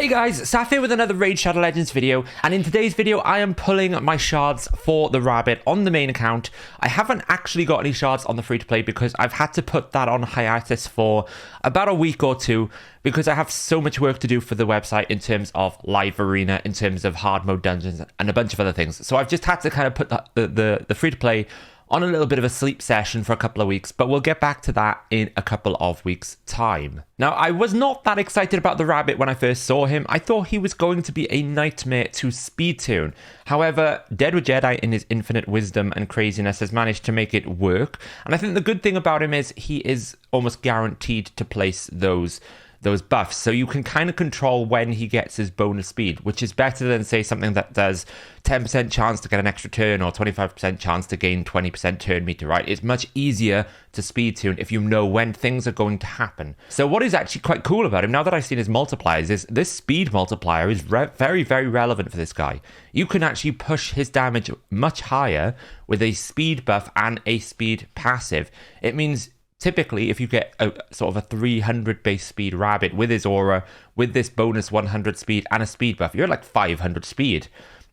Hey guys, Saf here with another Raid Shadow Legends video, and in today's video I am pulling my shards for the rabbit on the main account. I haven't actually got any shards on the free-to-play because I've had to put that on hiatus for about a week or two because I have so much work to do for the website in terms of live arena, in terms of hard mode dungeons, and a bunch of other things. So I've just had to kind of put the free-to-play on a little bit of a sleep session for a couple of weeks, but we'll get back to that in a couple of weeks' time. Now, I was not that excited about the rabbit when I first saw him. I thought he was going to be a nightmare to speedtune. However, Deadwood Jedi, in his infinite wisdom and craziness, has managed to make it work. And I think the good thing about him is he is almost guaranteed to place those buffs, so you can kind of control when he gets his bonus speed, which is better than, say, something that does 10% chance to get an extra turn or 25% chance to gain 20% turn meter, right? It's much easier to speed tune if you know when things are going to happen. So what is actually quite cool about him, now that I've seen his multipliers, is this speed multiplier is very, very relevant for this guy. You can actually push his damage much higher with a speed buff and a speed passive. It means typically, if you get a sort of a 300 base speed rabbit with his aura, with this bonus 100 speed and a speed buff, you're at like 500 speed.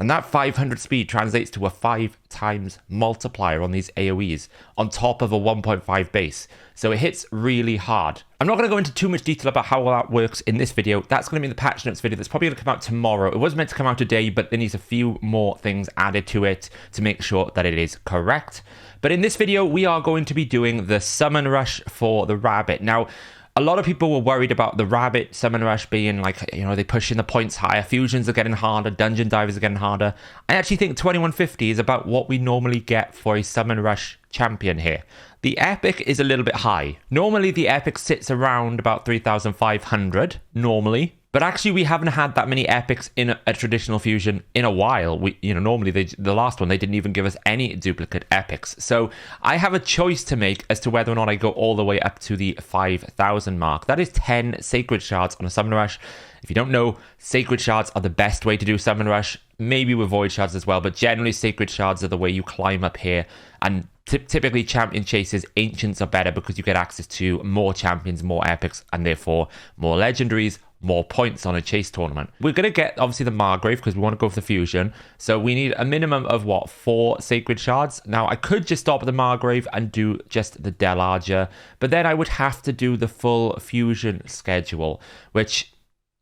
And that 500 speed translates to a 5 times multiplier on these AoEs on top of a 1.5 base. So it hits really hard. I'm not going to go into too much detail about how that works in this video. That's going to be in the patch notes video that's probably going to come out tomorrow. It was meant to come out today, but there needs a few more things added to it to make sure that it is correct. But in this video, we are going to be doing the summon rush for the rabbit. Now, a lot of people were worried about the rabbit summon rush being like, you know, they're pushing the points higher, fusions are getting harder, dungeon divers are getting harder. I actually think 2150 is about what we normally get for a summon rush champion here. The epic is a little bit high. Normally the epic sits around about 3,500 normally. But actually, we haven't had that many epics in a traditional fusion in a while. Normally the last one, they didn't even give us any duplicate epics. So I have a choice to make as to whether or not I go all the way up to the 5,000 mark. That is 10 sacred shards on a summon rush. If you don't know, sacred shards are the best way to do summon rush. Maybe with void shards as well, but generally sacred shards are the way you climb up here. And typically champion chases, ancients are better because you get access to more champions, more epics, and therefore more legendaries, more points on a chase tournament. We're going to get, obviously, the Margrave because we want to go for the fusion. So we need a minimum of, 4 sacred shards. Now, I could just stop at the Margrave and do just the Delarger, but then I would have to do the full fusion schedule, which,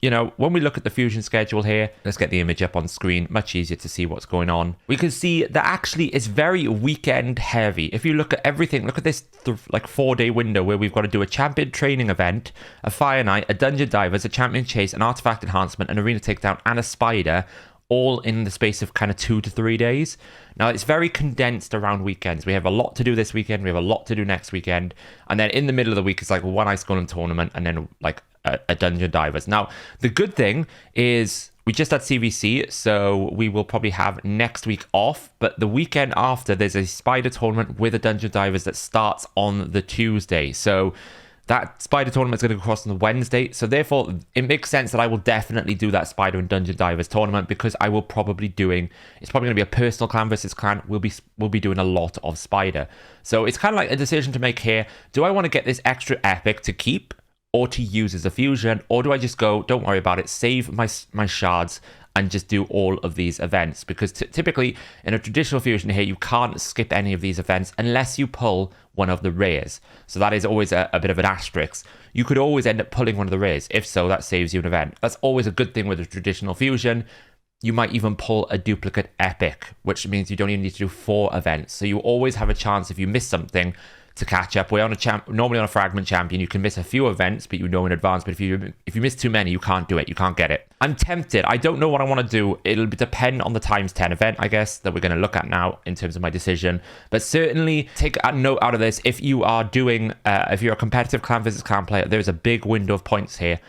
you know, when we look at the fusion schedule here, let's get the image up on screen, much easier to see what's going on. We can see that actually it's very weekend heavy. If you look at everything, look at this 4-day window where we've got to do a champion training event, a fire night, a dungeon divers, a champion chase, an artifact enhancement, an arena takedown, and a spider, all in the space of kind of 2 to 3 days. Now, it's very condensed around weekends. We have a lot to do this weekend, we have a lot to do next weekend, and then in the middle of the week, it's like one Ice Golem tournament, and then like a dungeon divers. Now, the good thing is we just had CVC, so we will probably have next week off, but the weekend after, there's a spider tournament with a dungeon divers that starts on the Tuesday. So that spider tournament is going to go across on the Wednesday. So therefore, it makes sense that I will definitely do that spider and dungeon divers tournament because I will probably it's probably going to be a personal clan versus clan. We'll be doing a lot of spider. So it's kind of like a decision to make here. Do I want to get this extra epic to keep or to use as a fusion, or do I just go, don't worry about it, save my shards and just do all of these events? Because typically in a traditional fusion here, you can't skip any of these events unless you pull one of the rares. So that is always a bit of an asterisk. You could always end up pulling one of the rares. If so, that saves you an event. That's always a good thing with a traditional fusion. You might even pull a duplicate epic, which means you don't even need to do 4 events. So you always have a chance if you miss something to catch up. We're on normally on a fragment champion, you can miss a few events, but you know in advance. But if you miss too many, you can't do it. You can't get it. I'm tempted. I don't know what I want to do. It'll depend on the times 10 event, I guess, that we're going to look at now in terms of my decision. But certainly take a note out of this. If you are doing, if you're a competitive clan versus clan player, there's a big window of points here.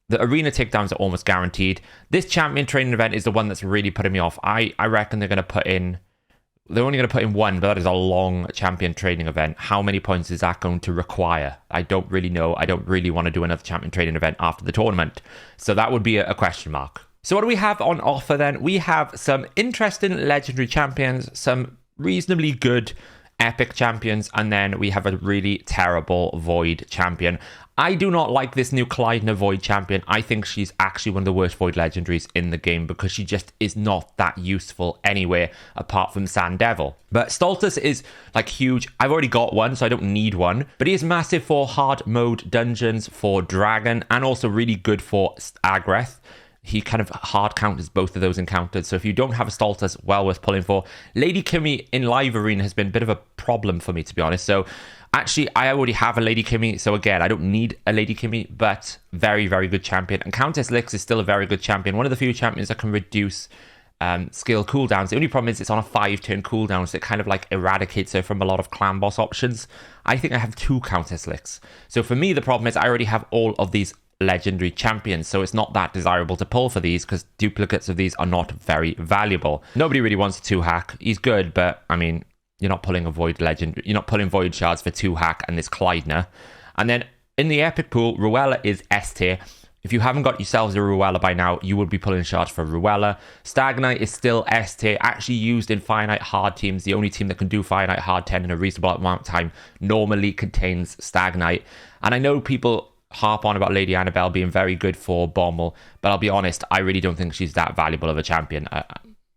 The arena takedowns are almost guaranteed. This champion training event is the one that's really putting me off. I reckon they're only going to put in 1, but that is a long champion training event. How many points is that going to require? I don't really know. I don't really want to do another champion training event after the tournament. So that would be a question mark. So what do we have on offer then? We have some interesting legendary champions, some reasonably good epic champions, and then we have a really terrible void champion. I do not like this new Clyde Void champion. I think she's actually one of the worst Void legendaries in the game because she just is not that useful anywhere apart from Sand Devil. But Stultus is like huge. I've already got one, so I don't need one. But he is massive for hard mode dungeons, for Dragon, and also really good for Agreth. He kind of hard counters both of those encounters. So if you don't have a Stultus, well worth pulling for. Lady Kimmy in Live Arena has been a bit of a problem for me, to be honest. So actually, I already have a Lady Kimmy. So again, I don't need a Lady Kimmy, but very, very good champion. And Countess Lix is still a very good champion. One of the few champions that can reduce skill cooldowns. The only problem is it's on a 5-turn cooldown, so it kind of like eradicates her from a lot of clan boss options. I think I have 2 Countess Lix. So for me, the problem is I already have all of these legendary champions, so it's not that desirable to pull for these because duplicates of these are not very valuable. Nobody really wants a 2-hack. He's good, but I mean, you're not pulling a Void legend. You're not pulling Void shards for 2-hack and this Clydner. And then in the epic pool, Ruella is S tier. If you haven't got yourselves a Ruella by now, you would be pulling shards for Ruella. Stagnite is still S tier, actually used in finite hard teams. The only team that can do finite hard 10 in a reasonable amount of time normally contains Stagnite. And I know people harp on about Lady Annabelle being very good for Bommel, but I'll be honest, I really don't think she's that valuable of a champion.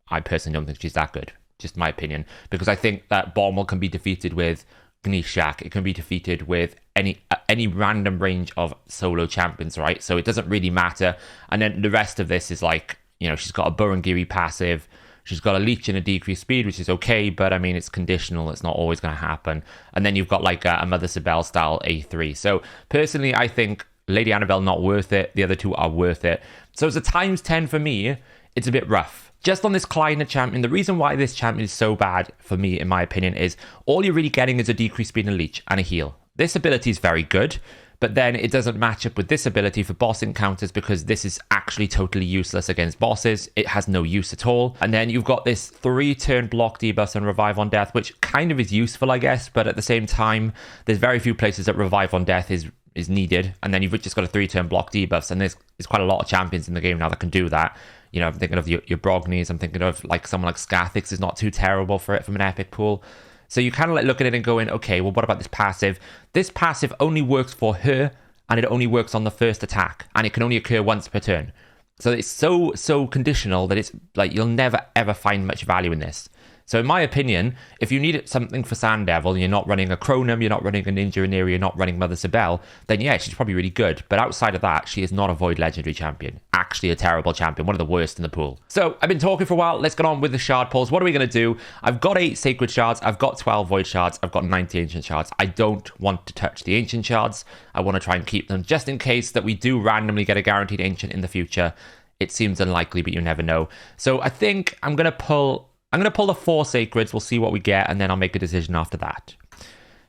I personally don't think she's that good, just my opinion, because I think that Bommel can be defeated with Gnishak. It can be defeated with any random range of solo champions, right? So it doesn't really matter. And then the rest of this is like, you know, she's got a Burangiri passive, she's got a leech and a decreased speed, which is okay, but I mean, it's conditional. It's not always going to happen. And then you've got like a Mother Sibel style A3. So personally, I think Lady Annabelle not worth it. The other 2 are worth it. So as a times 10 for me, it's a bit rough. Just on this Clydner champion, the reason why this champion is so bad for me, in my opinion, is all you're really getting is a decreased speed and a leech and a heal. This ability is very good, but then it doesn't match up with this ability for boss encounters because this is actually totally useless against bosses. It has no use at all. And then you've got this 3-turn block debuff and revive on death, which kind of is useful, I guess, but at the same time, there's very few places that revive on death is needed. And then you've just got a 3-turn block debuffs, and there's quite a lot of champions in the game now that can do that. You know, I'm thinking of your Brognies, I'm thinking of like someone like Scathix is not too terrible for it from an epic pool. So you kind of like look at it and going, okay, well, what about this passive? This passive only works for her, and it only works on the first attack, and it can only occur once per turn. So it's so conditional that it's like you'll never ever find much value in this. So in my opinion, if you need something for Sand Devil, you're not running a Chronum, you're not running a Ninja Aniri, you're not running Mother Sibel, then yeah, she's probably really good. But outside of that, she is not a Void Legendary champion. Actually a terrible champion, one of the worst in the pool. So I've been talking for a while, let's get on with the shard pulls. What are we going to do? I've got 8 Sacred Shards, I've got 12 Void Shards, I've got 90 Ancient Shards. I don't want to touch the Ancient Shards. I want to try and keep them just in case that we do randomly get a guaranteed Ancient in the future. It seems unlikely, but you never know. So I think I'm going to pull the 4 Sacreds, we'll see what we get, and then I'll make a decision after that.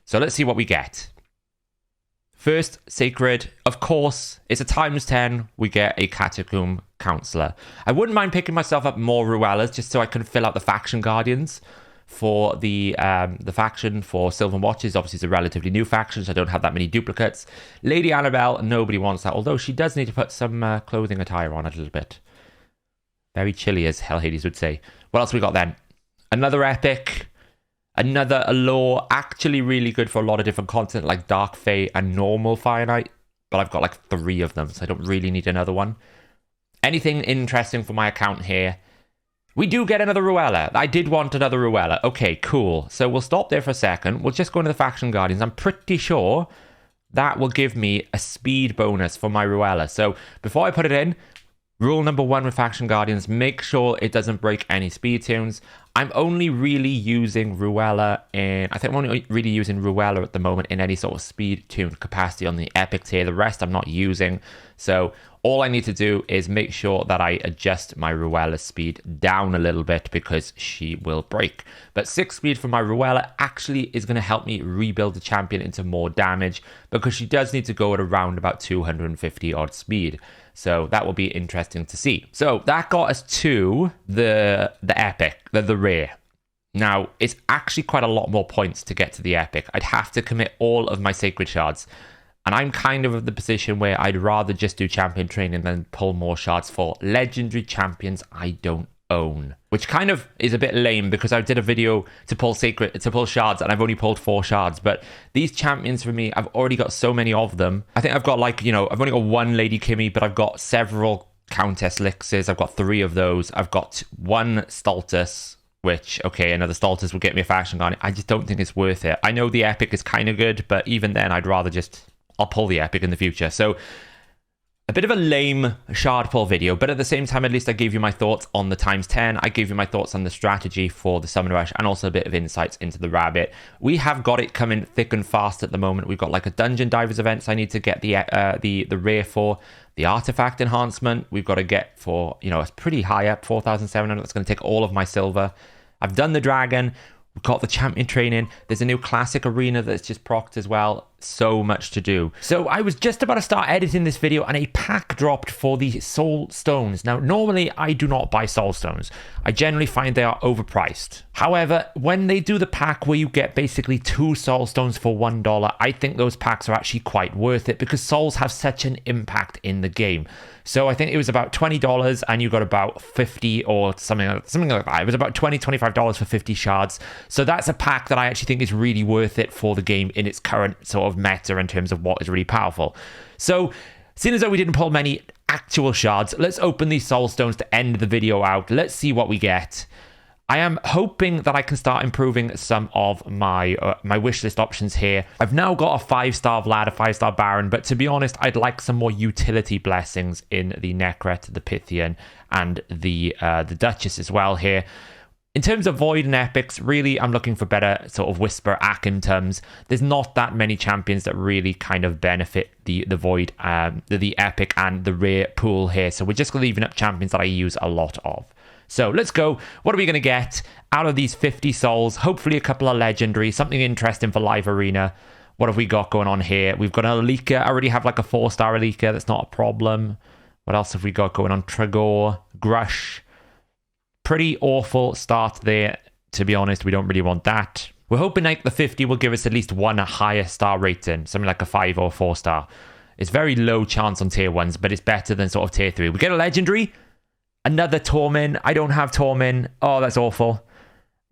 So let's see what we get. First Sacred, of course, it's a times 10, we get a Catacomb Counselor. I wouldn't mind picking myself up more Ruellas, just so I can fill out the Faction Guardians for the faction for Sylvan Watches. Obviously, it's a relatively new faction, so I don't have that many duplicates. Lady Annabelle, nobody wants that, although she does need to put some clothing attire on a little bit. Very chilly, as Hellhades would say. What else we got then? Another epic, another allure, actually really good for a lot of different content like Dark Fae and normal Finite, but I've got like 3 of them, so I don't really need another one. Anything interesting for my account here? We do get another Ruella. I did want another Ruella. Okay, cool. So we'll stop there for a second. We'll just go into the Faction Guardians. I'm pretty sure that will give me a speed bonus for my Ruella. So before I put it in, rule number 1 with Faction Guardians, make sure it doesn't break any speed tunes. I'm only really using Ruella I think I'm only really using Ruella at the moment in any sort of speed tune capacity on the epic tier. The rest I'm not using. So all I need to do is make sure that I adjust my Ruella speed down a little bit because she will break. But 6 speed for my Ruella actually is going to help me rebuild the champion into more damage because she does need to go at around about 250 odd speed. So that will be interesting to see. So that got us to the epic, the rare. Now, it's actually quite a lot more points to get to the epic. I'd have to commit all of my Sacred Shards. And I'm kind of the position where I'd rather just do champion training than pull more shards for legendary champions I don't own, which kind of is a bit lame because I did a video to pull shards and I've only pulled 4 shards. But these champions for me, I've already got so many of them. I think I've got like, I've only got 1 Lady Kimmy, but I've got several Countess Lixes. I've got 3 of those. I've got 1 Stultus, which, okay, another Stultus will get me a faction on it. I just don't think it's worth it. I know the epic is kind of good, but even then I'd rather I'll pull the epic in the future. So a bit of a lame shard pull video, but at the same time, at least I gave you my thoughts on the ×10. I gave you my thoughts on the strategy for the Summon Rush and also a bit of insights into the Rabbit. We have got it coming thick and fast at the moment. We've got like a Dungeon Divers events I need to get the rare for. The Artifact enhancement we've got to get for, it's pretty high up, 4,700. That's going to take all of my silver. I've done the Dragon. We've got the champion training. There's a new classic arena that's just procced as well. So much to do. So I was just about to start editing this video and a pack dropped for the soul stones. Now, normally I do not buy soul stones. I generally find they are overpriced. However, when they do the pack where you get basically 2 soul stones for $1, I think those packs are actually quite worth it because souls have such an impact in the game. So I think it was about $20 and you got about 50 or something like that. It was about $20, $25 for 50 shards. So that's a pack that I actually think is really worth it for the game in its current sort of meta in terms of what is really powerful. So seeing as though we didn't pull many actual shards, let's open these soul stones to end the video out. Let's see what we get. I am hoping that I can start improving some of my wishlist options here. I've now got a 5-star Vlad, a 5-star Baron, but to be honest, I'd like some more utility blessings in the Necret, the Pythian, and the Duchess as well here. In terms of Void and Epics, really, I'm looking for better sort of Whisper Akentums. There's not that many champions that really kind of benefit the Void, the Epic, and the Rare pool here. So we're just leaving up champions that I use a lot of. So let's go. What are we going to get out of these 50 souls? Hopefully a couple of legendary, something interesting for live arena. What have we got going on here? We've got an Alika. I already have like a 4-star Alika. That's not a problem. What else have we got going on? Trigor, Grush. Pretty awful start there, to be honest. We don't really want that. We're hoping like the 50 will give us at least 1 higher star rating, something like a 5 or 4-star. It's very low chance on tier 1s, but it's better than sort of tier 3. We get a legendary, another Tormin. I don't have Tormin. Oh, that's awful.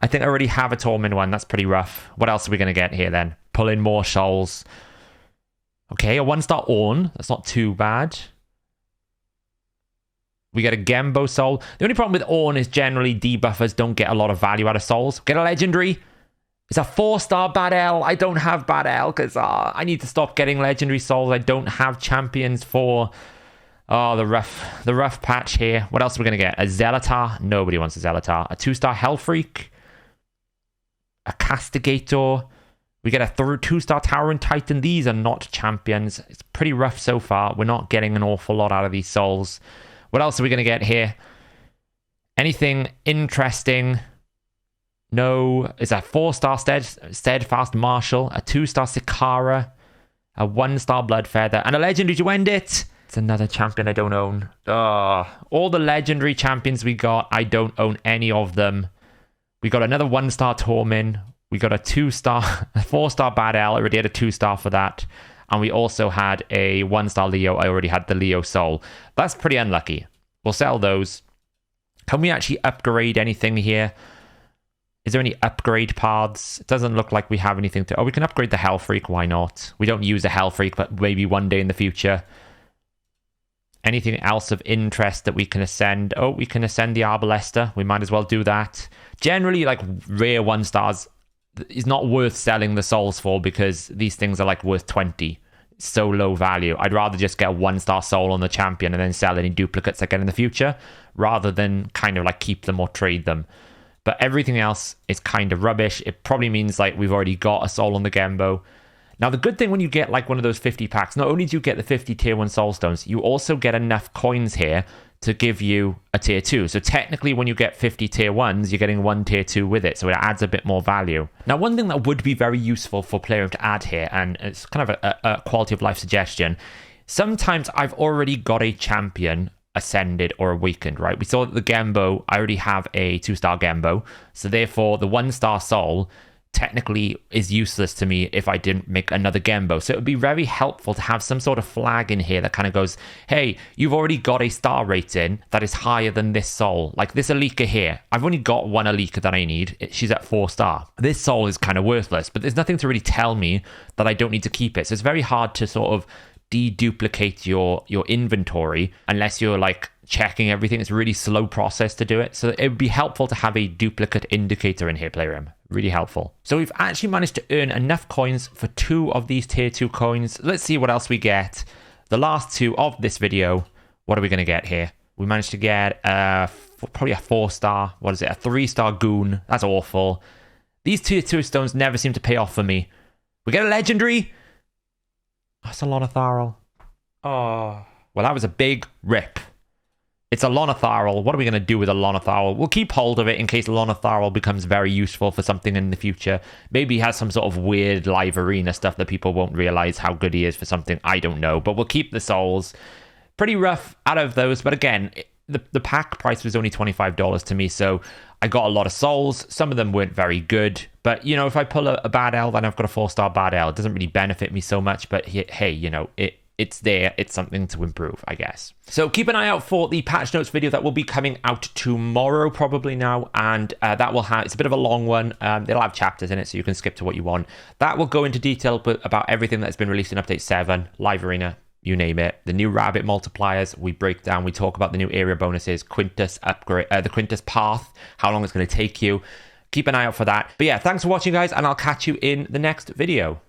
I think I already have a Tormin one. That's pretty rough. What else are we going to get here then? Pull in more souls. Okay, a 1-star Ornn. That's not too bad. We get a Gembo soul. The only problem with Ornn is generally debuffers don't get a lot of value out of souls. Get a legendary. It's a 4-star Bad L. I don't have Bad L because I need to stop getting legendary souls. I don't have champions for the rough patch here. What else are we going to get? A Zelatar. Nobody wants a Zelatar. A 2-star Hellfreak. A Castigator. We get a 2-star Towering Titan. These are not champions. It's pretty rough so far. We're not getting an awful lot out of these souls. What else are we going to get here? Anything interesting? No. It's a 4-star Steadfast Marshal, a 2-star Sikara, a 1-star Bloodfeather, and a legendary to end it. It's another champion I don't own. All the legendary champions we got, I don't own any of them. We got another 1-star Tormin. We got a 2-star, a 4-star Bad L. I already had a 2-star for that. And we also had a 1-star Leo. I already had the Leo Soul. That's pretty unlucky. We'll sell those. Can we actually upgrade anything here? Is there any upgrade paths? It doesn't look like we have anything to... Oh, we can upgrade the Hellfreak. Why not? We don't use a Hellfreak, but maybe one day in the future. Anything else of interest that we can ascend? Oh, we can ascend the Arbalester. We might as well do that. Generally, like, rare 1-stars is not worth selling the souls for because these things are, like, worth 20. So low value. I'd rather just get a 1-star soul on the champion and then sell any duplicates I get in the future rather than kind of, like, keep them or trade them. But everything else is kind of rubbish. It probably means, like, we've already got a soul on the Gembo. Now, the good thing when you get, like, one of those 50 packs, not only do you get the 50 tier 1 soul stones, you also get enough coins here to give you a tier 2. So technically, when you get 50 tier 1s, you're getting 1 tier 2 with it. So it adds a bit more value. Now, one thing that would be very useful for player to add here, and it's kind of a quality of life suggestion, sometimes I've already got a champion ascended or awakened, right? We saw that the Gembo, I already have a 2-star Gembo. So therefore, the 1-star soul technically is useless to me if I didn't make another Gembo. So it would be very helpful to have some sort of flag in here that kind of goes, hey, you've already got a star rating that is higher than this soul. Like this Alika here, I've only got one Alika that I need. She's at 4-star. This soul is kind of worthless, but there's nothing to really tell me that I don't need to keep it. So it's very hard to sort of deduplicate your inventory unless you're like checking everything. It's a really slow process to do it. So it would be helpful to have a duplicate indicator in here, Playroom. Really helpful. So we've actually managed to earn enough coins for 2 of these tier 2 coins. Let's see what else we get. The last 2 of this video. What are we going to get here? We managed to get probably a 4-star. What is it? A 3-star goon. That's awful. These tier 2 stones never seem to pay off for me. We get a legendary. Oh, it's a Lonotharil. Oh. Well, that was a big rip. It's a Lonotharil. What are we going to do with a Lonotharil? We'll keep hold of it in case Lonotharil becomes very useful for something in the future. Maybe he has some sort of weird live arena stuff that people won't realize how good he is for something. I don't know. But we'll keep the souls. Pretty rough out of those. But again, the pack price was only $25 to me. So I got a lot of souls. Some of them weren't very good. But, you know, if I pull a bad L, then I've got a 4-star bad L. It doesn't really benefit me so much. But hey, you know, it's there. It's something to improve, I guess. So keep an eye out for the patch notes video that will be coming out tomorrow, probably now. And that will have, it's a bit of a long one. It'll have chapters in it, so you can skip to what you want. That will go into detail about everything that's been released in Update 7, Live Arena, you name it. The new rabbit multipliers, we break down, we talk about the new area bonuses, Quintus upgrade, the Quintus path, how long it's going to take you. Keep an eye out for that. But yeah, thanks for watching, guys, and I'll catch you in the next video.